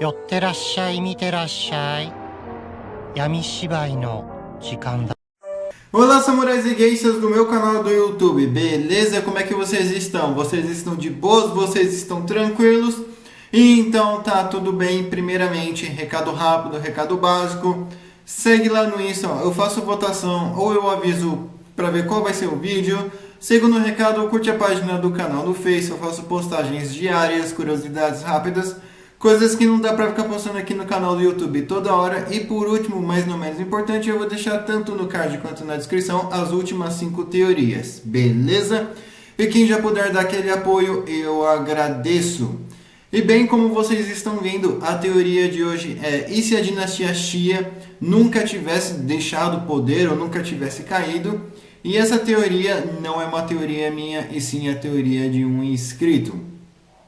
寄ってらっしゃい、見てらっしゃい。闇芝居の時間だ。Olá, samurais e geishas do meu canal do YouTube, beleza? Como é que vocês estão? Vocês estão de boas? Vocês estão tranquilos? Então tá tudo bem. Primeiramente, recado rápido, recado básico. Segue lá no Insta, eu faço votação ou eu aviso para ver qual vai ser o vídeo. Segundo recado, curte a página do canal no Face, eu faço postagens diárias, curiosidades rápidas, coisas que não dá pra ficar postando aqui no canal do YouTube toda hora. E por último, mas não menos importante, eu vou deixar tanto no card quanto na descrição as últimas 5 teorias, beleza? E quem já puder dar aquele apoio, eu agradeço. E bem, como vocês estão vendo, a teoria de hoje é: e se a dinastia Xia nunca tivesse deixado o poder ou nunca tivesse caído? E essa teoria não é uma teoria minha, e sim a teoria de um inscrito.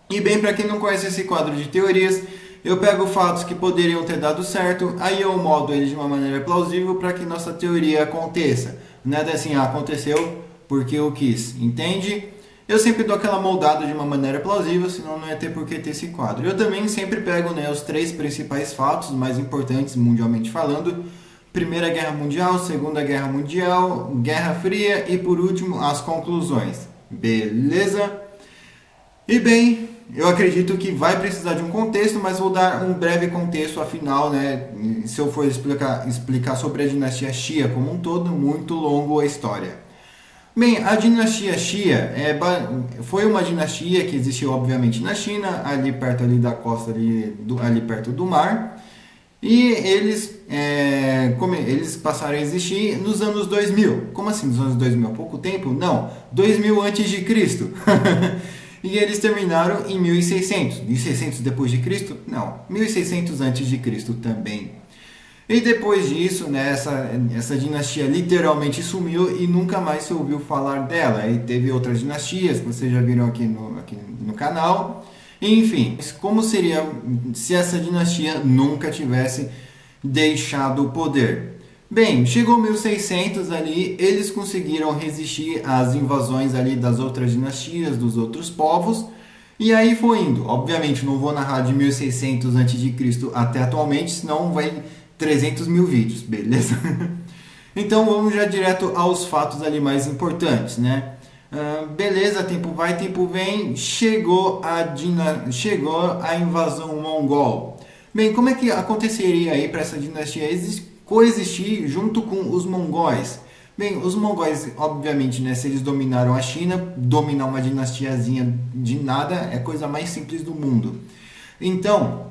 E bem, para quem não conhece esse quadro de teorias, eu pego fatos que poderiam ter dado certo, aí eu moldo eles de uma maneira plausível para que nossa teoria aconteça. Nada assim, aconteceu porque eu quis, entende? Eu sempre dou aquela moldada de uma maneira plausível, senão não ia ter por que ter esse quadro. Eu também sempre pego, os 3 principais fatos mais importantes mundialmente falando: Primeira Guerra Mundial, Segunda Guerra Mundial, Guerra Fria e por último as conclusões. Beleza? E bem, eu acredito que vai precisar de um contexto, mas vou dar um breve contexto, afinal, se eu for explicar sobre a dinastia Xia como um todo, muito longo a história. Bem, a dinastia Xia foi uma dinastia que existiu obviamente na China, ali perto da costa, ali perto do mar. E eles passaram a existir nos anos 2000. Como assim nos anos 2000? Pouco tempo? Não, 2000 antes de Cristo. E eles terminaram em 1600. 1600 depois de Cristo? Não, 1600 antes de Cristo também. E depois disso, essa dinastia literalmente sumiu e nunca mais se ouviu falar dela. E teve outras dinastias que vocês já viram aqui no canal. Enfim, como seria se essa dinastia nunca tivesse deixado o poder? Bem, chegou 1600 ali, eles conseguiram resistir às invasões ali das outras dinastias, dos outros povos, e aí foi indo. Obviamente não vou narrar de 1600 a.C. até atualmente, senão vai 300 mil vídeos, beleza? Então vamos já direto aos fatos ali mais importantes, beleza, tempo vai, tempo vem, chegou a invasão mongol. Bem, como é que aconteceria aí para essa dinastia coexistir junto com os mongóis? Bem, os mongóis, obviamente, se eles dominaram a China, dominar uma dinastiazinha de nada é a coisa mais simples do mundo. Então,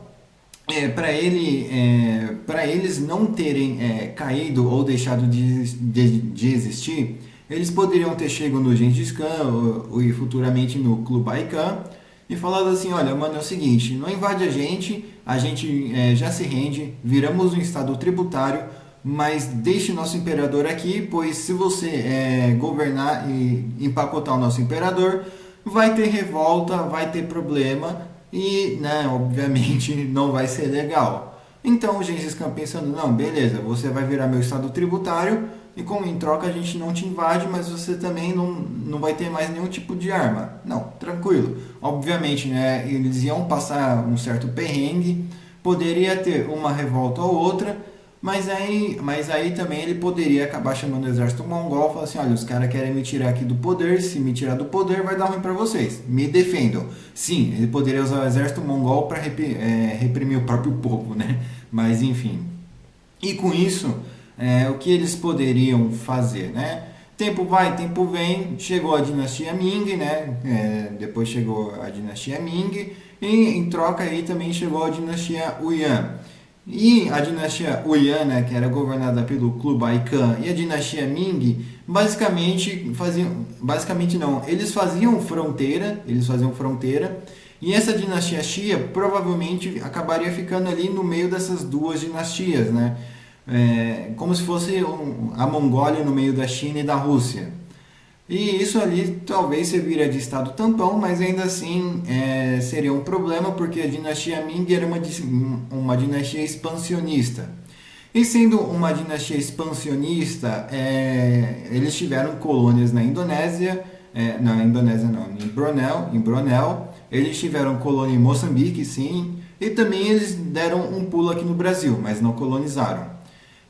para eles não terem caído ou deixado de existir, eles poderiam ter chegado no Gengis Khan e futuramente no Kublai Khan e falado assim: olha, mano, é o seguinte, não invade a gente já se rende, viramos um estado tributário, mas deixe nosso imperador aqui, pois se você governar e empacotar o nosso imperador, vai ter revolta, vai ter problema e, obviamente, não vai ser legal. Então o Gengis Khan pensando: não, beleza, você vai virar meu estado tributário, e como em troca a gente não te invade, mas você também não vai ter mais nenhum tipo de arma. Não, tranquilo. Obviamente, eles iam passar um certo perrengue, poderia ter uma revolta ou outra, mas aí também ele poderia acabar chamando o exército mongol e falar assim: olha, os caras querem me tirar aqui do poder, se me tirar do poder vai dar ruim para vocês, me defendam. Sim, ele poderia usar o exército mongol para reprimir o próprio povo, Mas enfim. E com isso, o que eles poderiam fazer, Tempo vai, tempo vem, chegou a dinastia Ming, depois chegou a dinastia Ming, e em troca aí também chegou a dinastia Yuan. E a dinastia Yuan, que era governada pelo Kublai Khan, e a dinastia Ming, eles faziam fronteira, e essa dinastia Xia provavelmente acabaria ficando ali no meio dessas duas dinastias, como se fosse a Mongólia no meio da China e da Rússia. E isso ali talvez serviria de estado tampão, mas ainda assim seria um problema, porque a dinastia Ming era uma dinastia expansionista. E sendo uma dinastia expansionista, eles tiveram colônias na Indonésia, em Brunel, eles tiveram colônia em Moçambique, sim, e também eles deram um pulo aqui no Brasil, mas não colonizaram.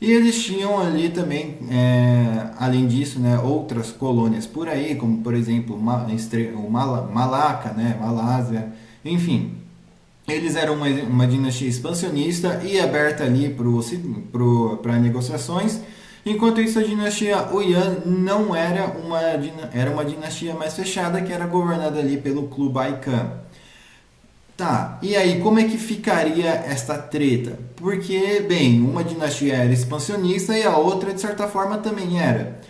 E eles tinham ali também, além disso, né, outras colônias por aí, como por exemplo Malaca, né, Malásia, enfim. Eles eram uma dinastia expansionista e aberta ali para negociações, enquanto isso a dinastia Yuan não era era uma dinastia mais fechada, que era governada ali pelo Kublai Khan. Tá, e aí como é que ficaria esta treta? Porque, bem, uma dinastia era expansionista e a outra, de certa forma, também era.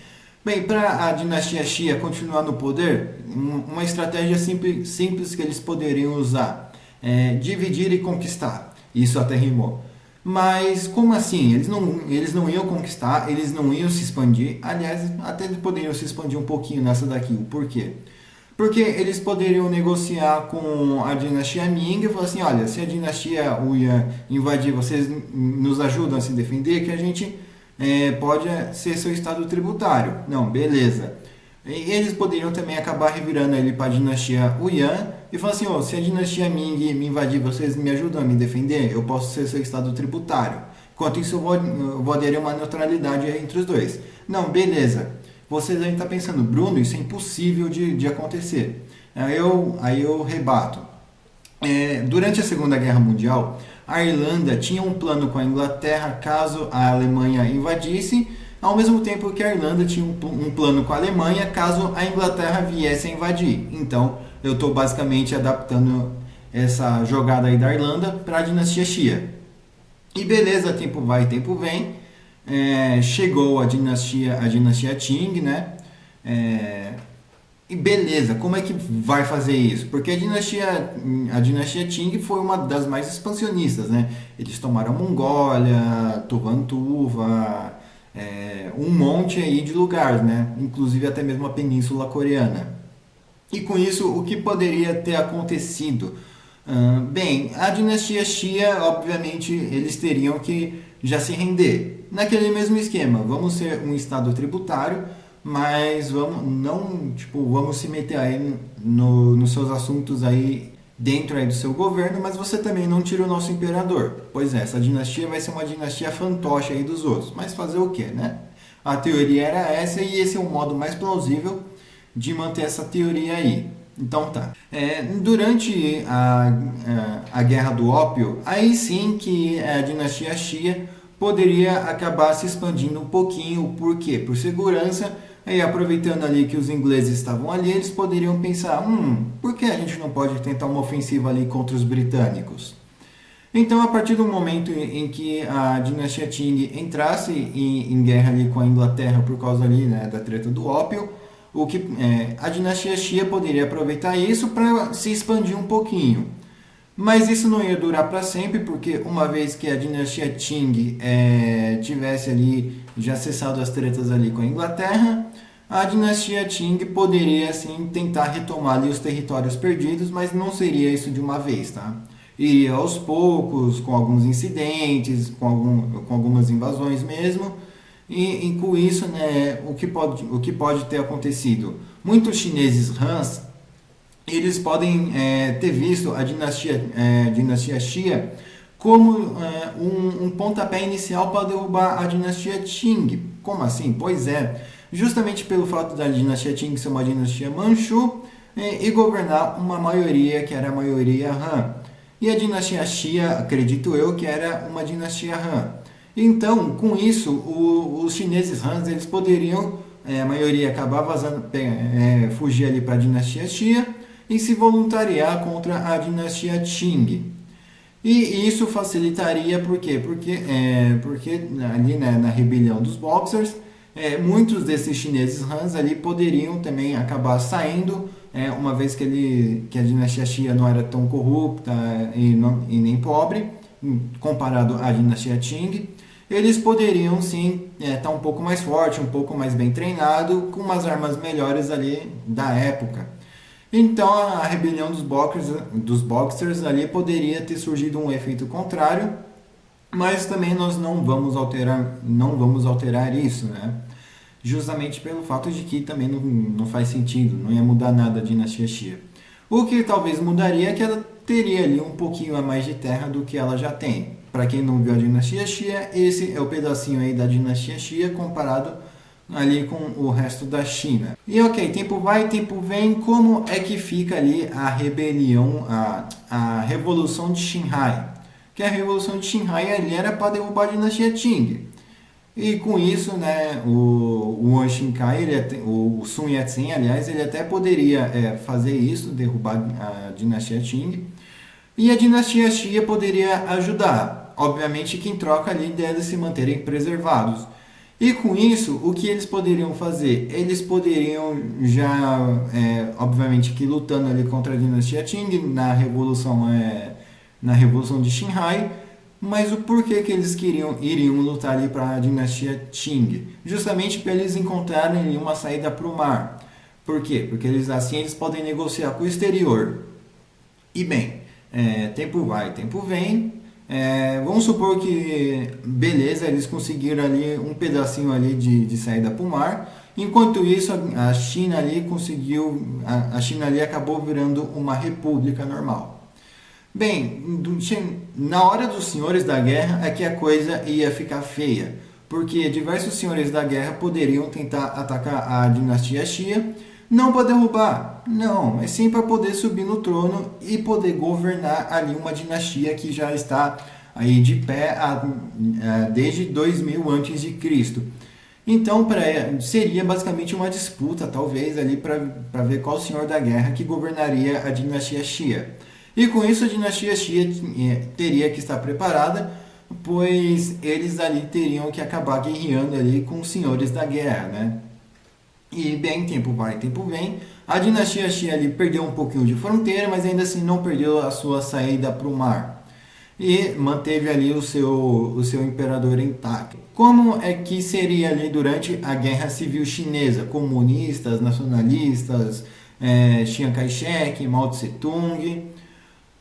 Bem, para a dinastia Xia continuar no poder, uma estratégia simples que eles poderiam usar é dividir e conquistar. Isso até rimou. Mas como assim? Eles não iam conquistar, eles não iam se expandir. Aliás, até poderiam se expandir um pouquinho nessa daqui. O porquê? Porque eles poderiam negociar com a dinastia Ming e falar assim, olha, se a dinastia Yuan invadir, vocês nos ajudam a se defender, que a gente pode ser seu estado tributário. Não, beleza. E eles poderiam também acabar revirando ele para a dinastia Yuan e falar assim, se a dinastia Ming me invadir, vocês me ajudam a me defender, eu posso ser seu estado tributário. Enquanto isso, eu vou aderir uma neutralidade entre os dois. Não, beleza. Vocês aí estão pensando, Bruno, isso é impossível de acontecer. Aí eu rebato. Durante a Segunda Guerra Mundial, a Irlanda tinha um plano com a Inglaterra caso a Alemanha invadisse, ao mesmo tempo que a Irlanda tinha um plano com a Alemanha caso a Inglaterra viesse a invadir. Então, eu estou basicamente adaptando essa jogada aí da Irlanda para a dinastia Xia. E beleza, tempo vai, tempo vem. Chegou a dinastia Qing, né? E beleza, como é que vai fazer isso? Porque a dinastia Qing foi uma das mais expansionistas, né? Eles tomaram Mongólia, Tuvantuva, um monte aí de lugares, né? Inclusive até mesmo a Península Coreana. E com isso, o que poderia ter acontecido? Bem, a dinastia Xia, obviamente, eles teriam que já se render. Naquele mesmo esquema, vamos ser um estado tributário, mas vamos se meter aí nos seus assuntos aí dentro aí do seu governo, mas você também não tira o nosso imperador. Pois é, essa dinastia vai ser uma dinastia fantoche aí dos outros. Mas fazer o quê, né? A teoria era essa e esse é o modo mais plausível de manter essa teoria aí. Então tá. Durante a Guerra do Ópio, aí sim que a dinastia Xia poderia acabar se expandindo um pouquinho. Por quê? Por segurança. E aproveitando ali que os ingleses estavam ali, eles poderiam pensar, por que a gente não pode tentar uma ofensiva ali contra os britânicos? Então, a partir do momento em que a dinastia Qing entrasse em guerra ali com a Inglaterra por causa ali, né, da treta do ópio, a dinastia Xia poderia aproveitar isso para se expandir um pouquinho. Mas isso não ia durar para sempre, porque uma vez que a dinastia Qing tivesse ali já cessado as tretas ali com a Inglaterra, a dinastia Qing poderia assim tentar retomar ali os territórios perdidos, mas não seria isso de uma vez, tá? Iria aos poucos, com alguns incidentes, com algumas invasões mesmo. E com isso, né, o que pode ter acontecido? Muitos chineses Hans, eles podem ter visto a dinastia Xia como um pontapé inicial para derrubar a dinastia Qing. Como assim? Pois é, justamente pelo fato da dinastia Qing ser uma dinastia Manchu e governar uma maioria que era a maioria Han. E a dinastia Xia, acredito eu, que era uma dinastia Han. Então, com isso, os chineses Han, eles poderiam, a maioria acabar vazando, fugir ali para a dinastia Xia e se voluntariar contra a dinastia Qing. E isso facilitaria, por quê? Porque ali, né, na rebelião dos Boxers, muitos desses chineses Han ali poderiam também acabar saindo, uma vez que a dinastia Xia não era tão corrupta e nem pobre, comparado à dinastia Qing. Eles poderiam sim estar um pouco mais forte, um pouco mais bem treinado, com umas armas melhores ali da época. Então a rebelião dos Boxers ali poderia ter surgido um efeito contrário, mas também nós não vamos alterar isso, né? Justamente pelo fato de que também não faz sentido, não ia mudar nada a dinastia Xia. O que talvez mudaria é que ela teria ali um pouquinho a mais de terra do que ela já tem. Para quem não viu a dinastia Xia, esse é o pedacinho aí da dinastia Xia comparado ali com o resto da China. E ok, tempo vai, tempo vem, como é que fica ali a rebelião, a Revolução de Xinhai? Que a Revolução de Xinhai ali era para derrubar a dinastia Qing. E com isso, né, o Yuan Xinkai, o Sun Yat-sen, aliás, ele até poderia fazer isso, derrubar a dinastia Qing. E a dinastia Xia poderia ajudar, obviamente que em troca ali deles se manterem preservados. E com isso, o que eles poderiam fazer? Eles poderiam já, obviamente que lutando ali contra a dinastia Qing na Revolução de Xinhai, mas o porquê que eles iriam lutar ali para a dinastia Qing? Justamente para eles encontrarem ali uma saída para o mar. Por quê? Porque assim eles podem negociar com o exterior. E bem, tempo vai, tempo vem. Vamos supor que, beleza, eles conseguiram ali um pedacinho ali de saída para o mar. Enquanto isso, a China ali a China ali acabou virando uma república normal. Bem, na hora dos senhores da guerra é que a coisa ia ficar feia, porque diversos senhores da guerra poderiam tentar atacar a dinastia Xia, não para derrubar, não, mas sim para poder subir no trono e poder governar ali uma dinastia que já está aí de pé desde 2000 a.C. Então, seria basicamente uma disputa, talvez, ali para ver qual senhor da guerra que governaria a dinastia Xia. E com isso a dinastia Xia teria que estar preparada, pois eles ali teriam que acabar guerreando ali com os senhores da guerra, né? E bem, tempo vai, tempo vem. A dinastia Xia ali perdeu um pouquinho de fronteira, mas ainda assim não perdeu a sua saída para o mar. E manteve ali o seu imperador intacto. Como é que seria ali durante a Guerra Civil Chinesa? Comunistas, nacionalistas, Chiang Kai-shek, Mao Tse-tung.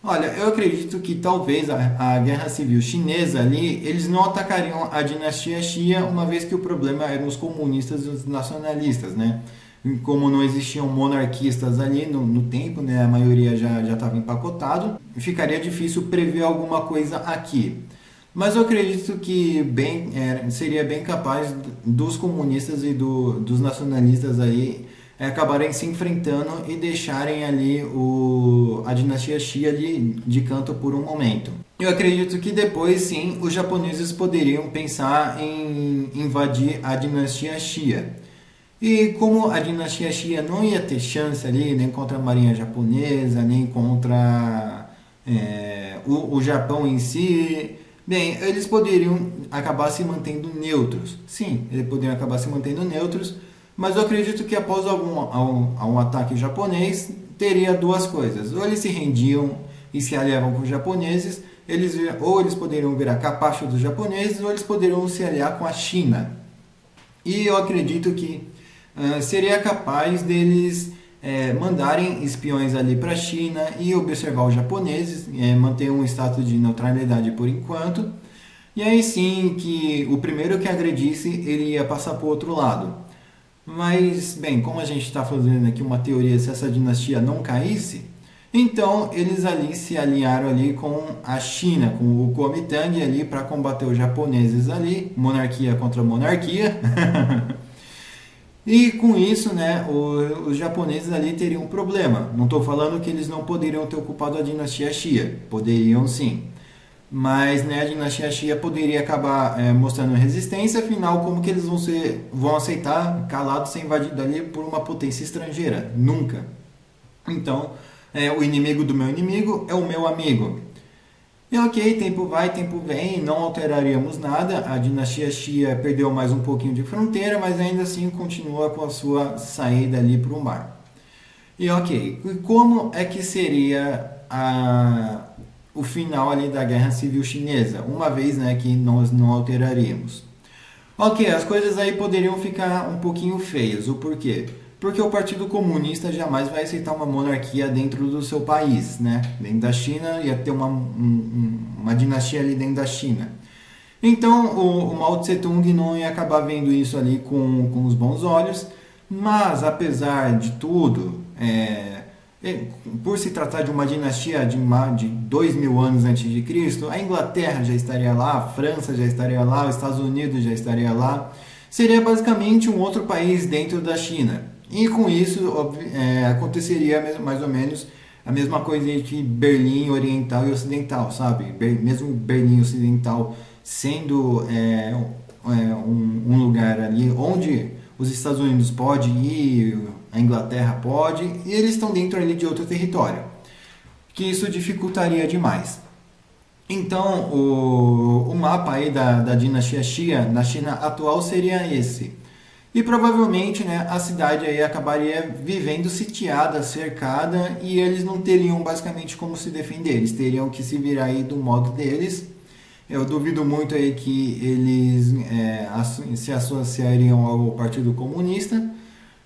Olha, eu acredito que talvez a Guerra Civil Chinesa ali, eles não atacariam a dinastia Xia, uma vez que o problema eram os comunistas e os nacionalistas, né? Como não existiam monarquistas ali no tempo, né? A maioria já estava empacotado, ficaria difícil prever alguma coisa aqui. Mas eu acredito que seria bem capaz dos comunistas e dos nacionalistas aí acabarem se enfrentando e deixarem ali a dinastia Xia de canto por um momento. Eu acredito que depois, sim, os japoneses poderiam pensar em invadir a dinastia Xia. E como a dinastia Xia não ia ter chance ali, nem contra a marinha japonesa, nem contra o Japão em si, bem, eles poderiam acabar se mantendo neutros. Sim, eles poderiam acabar se mantendo neutros, mas eu acredito que após um ataque japonês, teria duas coisas. Ou eles se rendiam e se aliavam com os japoneses, ou eles poderiam virar capacho dos japoneses, ou eles poderiam se aliar com a China. E eu acredito que seria capaz deles mandarem espiões ali para a China e observar os japoneses, manter um status de neutralidade por enquanto. E aí sim, que o primeiro que agredisse, ele ia passar para o outro lado. Mas, bem, como a gente está fazendo aqui uma teoria, se essa dinastia não caísse, então eles ali se alinharam ali com a China, com o Kuomintang ali para combater os japoneses ali, monarquia contra monarquia. E com isso, né, os japoneses ali teriam um problema. Não estou falando que eles não poderiam ter ocupado a dinastia Xia, poderiam sim. Mas, né, a dinastia Xia poderia acabar mostrando resistência, afinal, como que eles vão aceitar calados ser invadidos ali por uma potência estrangeira? Nunca. Então, o inimigo do meu inimigo é o meu amigo. E ok, tempo vai, tempo vem, não alteraríamos nada, a dinastia Xia perdeu mais um pouquinho de fronteira, mas ainda assim continua com a sua saída ali para o mar. E ok, como é que seria o final ali da Guerra Civil Chinesa, uma vez, né, que nós não alteraríamos? Ok, as coisas aí poderiam ficar um pouquinho feias, o porquê? Porque o Partido Comunista jamais vai aceitar uma monarquia dentro do seu país, né? Dentro da China ia ter uma dinastia ali dentro da China. Então o Mao Tse Tung não ia acabar vendo isso ali com os bons olhos, mas apesar de tudo, Por se tratar de uma dinastia de 2000 anos antes de Cristo, a Inglaterra já estaria lá, a França já estaria lá, os Estados Unidos já estaria lá. Seria basicamente um outro país dentro da China. E com isso aconteceria mais ou menos a mesma coisa entre Berlim Oriental e Ocidental, sabe? Mesmo Berlim Ocidental sendo um lugar ali onde os Estados Unidos pode ir, a Inglaterra pode, e eles estão dentro ali de outro território, que isso dificultaria demais. Então, o mapa aí da dinastia Xia na China atual seria esse. E provavelmente, né, a cidade aí acabaria vivendo sitiada, cercada, e eles não teriam basicamente como se defender, eles teriam que se virar aí do modo deles. Eu duvido muito aí que eles se associariam ao Partido Comunista,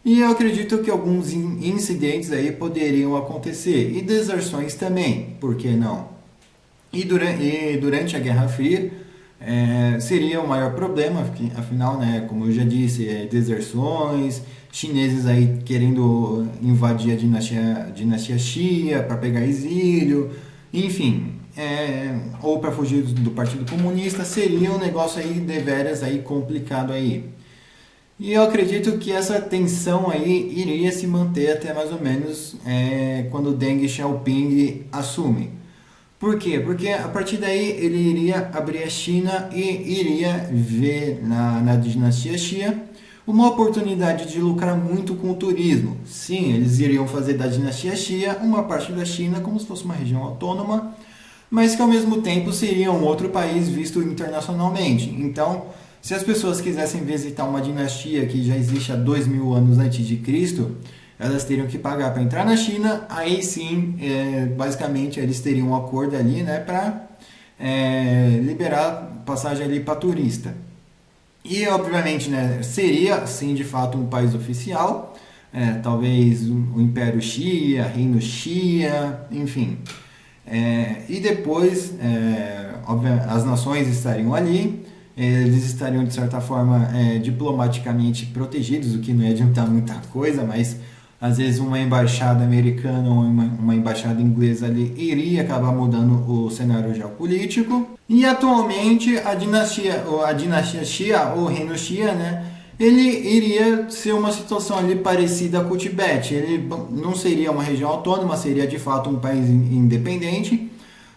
e eu acredito que alguns incidentes aí poderiam acontecer, e deserções também, por que não? E durante a Guerra Fria seria o maior problema, afinal, né, como eu já disse, deserções, chineses aí querendo invadir a dinastia Xia para pegar exílio, enfim, ou para fugir do Partido Comunista, seria um negócio aí deveras aí complicado aí. E eu acredito que essa tensão aí iria se manter até mais ou menos quando Deng Xiaoping assume. Por quê? Porque a partir daí ele iria abrir a China e iria ver na dinastia Xia uma oportunidade de lucrar muito com o turismo. Sim, eles iriam fazer da dinastia Xia uma parte da China como se fosse uma região autônoma, mas que ao mesmo tempo seria um outro país visto internacionalmente. Então, se as pessoas quisessem visitar uma dinastia que já existe há 2000 anos antes de Cristo, elas teriam que pagar para entrar na China. Aí sim, basicamente eles teriam um acordo ali, né, para liberar passagem ali para turista. E obviamente, né, seria sim de fato um país oficial, talvez o Império Xia, Reino Xia, enfim. E depois, as nações estariam ali. Eles estariam de certa forma diplomaticamente protegidos, o que não ia adiantar muita coisa, mas às vezes uma embaixada americana ou uma embaixada inglesa ali iria acabar mudando o cenário geopolítico. E atualmente a dinastia Xia, ou Reino Xia, né, ele iria ser uma situação ali parecida com o Tibete. Ele não seria uma região autônoma, seria de fato um país independente,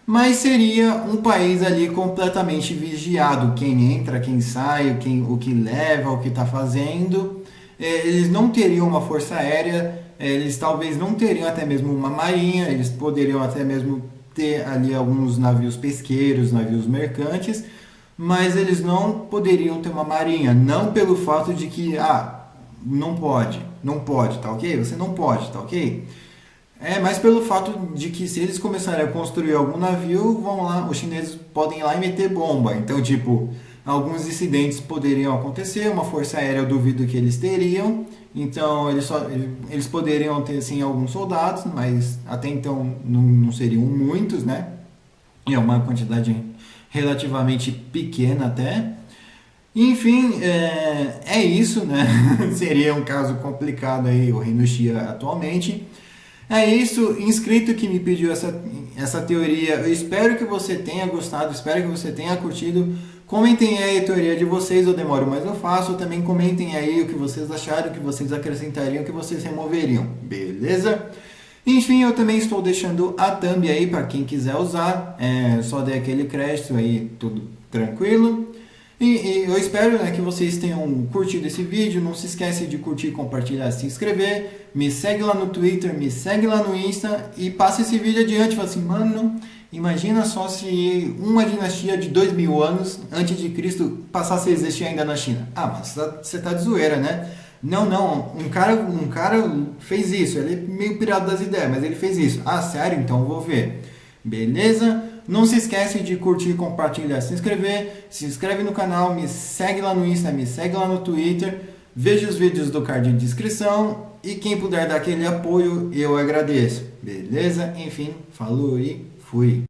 mas seria um país ali completamente vigiado, quem entra, quem sai, o que leva, o que está fazendo. Eles não teriam uma força aérea, eles talvez não teriam até mesmo uma marinha, eles poderiam até mesmo ter ali alguns navios pesqueiros, navios mercantes, mas eles não poderiam ter uma marinha, não pelo fato de que, não pode, tá ok? Você não pode, tá ok? Mas pelo fato de que se eles começarem a construir algum navio, vão lá, os chineses podem ir lá e meter bomba. Então, tipo, alguns incidentes poderiam acontecer, uma força aérea eu duvido que eles teriam. Então, eles poderiam ter, sim, alguns soldados, mas até então não seriam muitos, né? É uma quantidade relativamente pequena até. Enfim, é isso, né? Seria um caso complicado aí o Reino Xia atualmente. É isso, inscrito que me pediu essa teoria. Eu espero que você tenha gostado, espero que você tenha curtido. Comentem aí a teoria de vocês, eu demoro, mas eu faço. Também comentem aí o que vocês acharam, o que vocês acrescentariam, o que vocês removeriam, beleza? Enfim, eu também estou deixando a thumb aí para quem quiser usar. Só dê aquele crédito aí, tudo tranquilo. E eu espero, né, que vocês tenham curtido esse vídeo. Não se esquece de curtir, compartilhar, se inscrever. Me segue lá no Twitter, me segue lá no Insta e passa esse vídeo adiante. Fala assim, mano, imagina só se uma dinastia de 2000 anos antes de Cristo passasse a existir ainda na China. Mas você tá de zoeira, né? Não, um cara fez isso. Ele é meio pirado das ideias, mas ele fez isso. Sério? Então eu vou ver. Beleza? Não se esquece de curtir, compartilhar, se inscrever. Se inscreve no canal, me segue lá no Insta, me segue lá no Twitter. Veja os vídeos do card de descrição. E quem puder dar aquele apoio, eu agradeço. Beleza? Enfim, falou e fui.